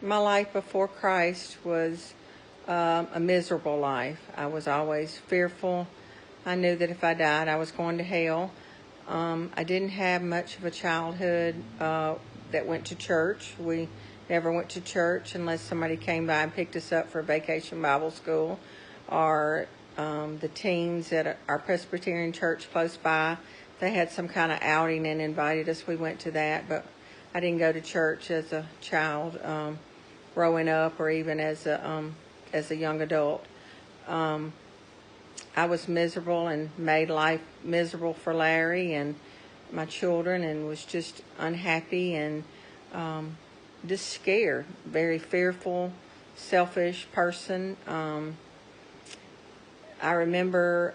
My life before Christ was a miserable life. I was always fearful. I knew that if I died, I was going to hell. I didn't have much of a childhood that went to church. We never went to church unless somebody came by and picked us up for vacation Bible school, or the teens at our Presbyterian church close by. They had some kind of outing and invited us. We went to that, but I didn't go to church as a child, growing up, or even as a young adult. I was miserable and made life miserable for Larry and my children, and was just unhappy and just scared. Very fearful, selfish person. I remember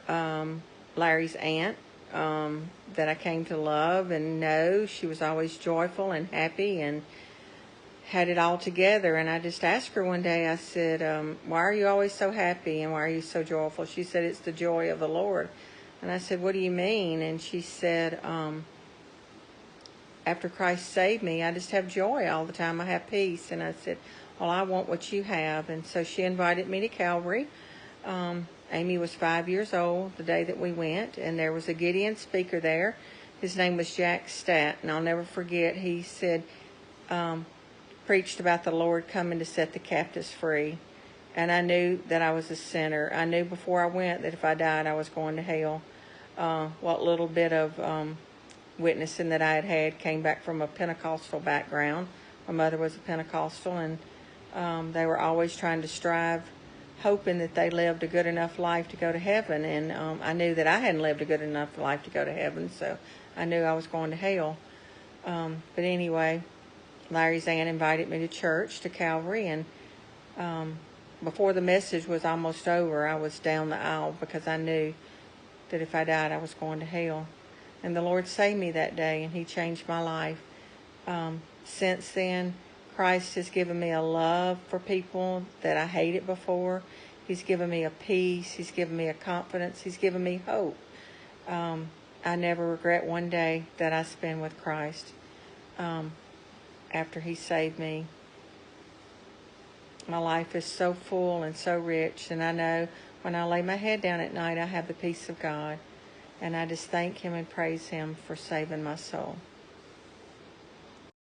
Larry's aunt that I came to love and know. She was always joyful and happy and had it all together. And I just asked her one day, I said, why are you always so happy and why are you so joyful? She said, it's the joy of the Lord. And I said, what do you mean? And she said, after Christ saved me, I just have joy all the time. I have peace. And I said, well, I want what you have. And so she invited me to Calvary. Amy was 5 years old the day that we went, and there was a Gideon speaker there. His name was Jack Statt, and I'll never forget, he said, preached about the Lord coming to set the captives free. And I knew that I was a sinner. I knew before I went that if I died, I was going to hell. What little bit of witnessing that I had came back from a Pentecostal background. My mother was a Pentecostal, and they were always trying to strive, hoping that they lived a good enough life to go to heaven. And I knew that I hadn't lived a good enough life to go to heaven, so I knew I was going to hell. But anyway, Larry's aunt invited me to church, to Calvary, and before the message was almost over, I was down the aisle because I knew that if I died, I was going to hell. And the Lord saved me that day, and He changed my life. Since then, Christ has given me a love for people that I hated before. He's given me a peace. He's given me a confidence. He's given me hope. I never regret one day that I spent with Christ after He saved me. My life is so full and so rich, and I know when I lay my head down at night, I have the peace of God. And I just thank Him and praise Him for saving my soul.